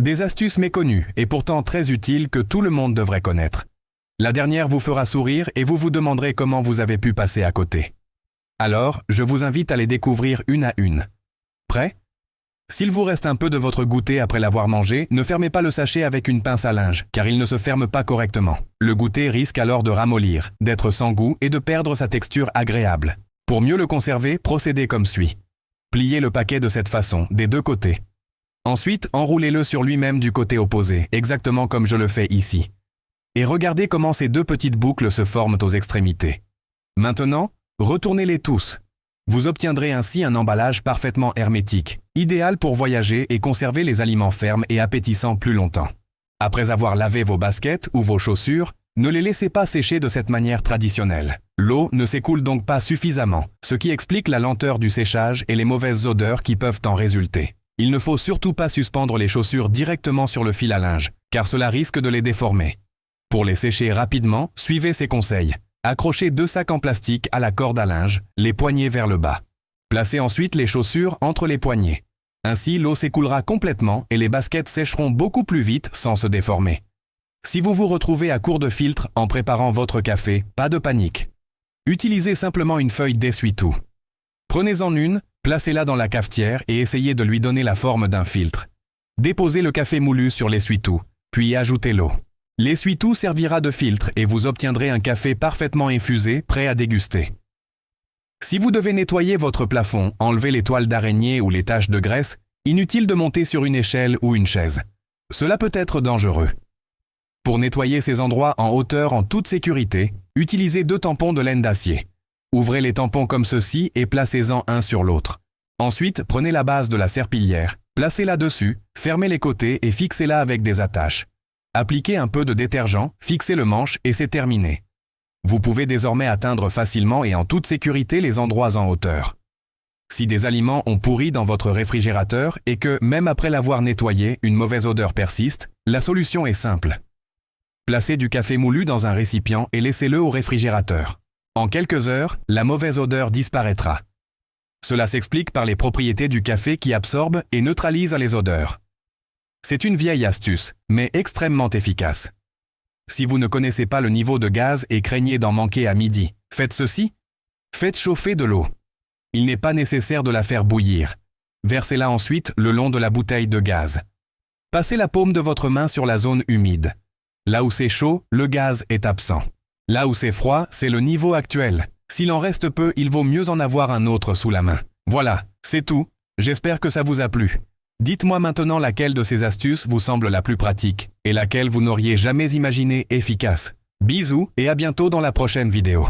Des astuces méconnues et pourtant très utiles que tout le monde devrait connaître. La dernière vous fera sourire et vous vous demanderez comment vous avez pu passer à côté. Alors, je vous invite à les découvrir une à une. Prêt? S'il vous reste un peu de votre goûter après l'avoir mangé, ne fermez pas le sachet avec une pince à linge, car il ne se ferme pas correctement. Le goûter risque alors de ramollir, d'être sans goût et de perdre sa texture agréable. Pour mieux le conserver, procédez comme suit. Pliez le paquet de cette façon, des deux côtés. Ensuite, enroulez-le sur lui-même du côté opposé, exactement comme je le fais ici. Et regardez comment ces deux petites boucles se forment aux extrémités. Maintenant, retournez-les tous. Vous obtiendrez ainsi un emballage parfaitement hermétique, idéal pour voyager et conserver les aliments fermes et appétissants plus longtemps. Après avoir lavé vos baskets ou vos chaussures, ne les laissez pas sécher de cette manière traditionnelle. L'eau ne s'écoule donc pas suffisamment, ce qui explique la lenteur du séchage et les mauvaises odeurs qui peuvent en résulter. Il ne faut surtout pas suspendre les chaussures directement sur le fil à linge, car cela risque de les déformer. Pour les sécher rapidement, suivez ces conseils. Accrochez 2 sacs en plastique à la corde à linge, les poignets vers le bas. Placez ensuite les chaussures entre les poignets. Ainsi, l'eau s'écoulera complètement et les baskets sécheront beaucoup plus vite sans se déformer. Si vous vous retrouvez à court de filtre en préparant votre café, pas de panique. Utilisez simplement une feuille d'essuie-tout. Prenez-en une, placez-la dans la cafetière et essayez de lui donner la forme d'un filtre. Déposez le café moulu sur l'essuie-tout, puis ajoutez l'eau. L'essuie-tout servira de filtre et vous obtiendrez un café parfaitement infusé, prêt à déguster. Si vous devez nettoyer votre plafond, enlever les toiles d'araignée ou les taches de graisse, inutile de monter sur une échelle ou une chaise. Cela peut être dangereux. Pour nettoyer ces endroits en hauteur en toute sécurité, utilisez 2 tampons de laine d'acier. Ouvrez les tampons comme ceci et placez-en un sur l'autre. Ensuite, prenez la base de la serpillière, placez-la dessus, fermez les côtés et fixez-la avec des attaches. Appliquez un peu de détergent, fixez le manche et c'est terminé. Vous pouvez désormais atteindre facilement et en toute sécurité les endroits en hauteur. Si des aliments ont pourri dans votre réfrigérateur et que, même après l'avoir nettoyé, une mauvaise odeur persiste, la solution est simple. Placez du café moulu dans un récipient et laissez-le au réfrigérateur. En quelques heures, la mauvaise odeur disparaîtra. Cela s'explique par les propriétés du café qui absorbent et neutralisent les odeurs. C'est une vieille astuce, mais extrêmement efficace. Si vous ne connaissez pas le niveau de gaz et craignez d'en manquer à midi, faites ceci. Faites chauffer de l'eau. Il n'est pas nécessaire de la faire bouillir. Versez-la ensuite le long de la bouteille de gaz. Passez la paume de votre main sur la zone humide. Là où c'est chaud, le gaz est absent. Là où c'est froid, c'est le niveau actuel. S'il en reste peu, il vaut mieux en avoir un autre sous la main. Voilà, c'est tout. J'espère que ça vous a plu. Dites-moi maintenant laquelle de ces astuces vous semble la plus pratique et laquelle vous n'auriez jamais imaginé efficace. Bisous et à bientôt dans la prochaine vidéo.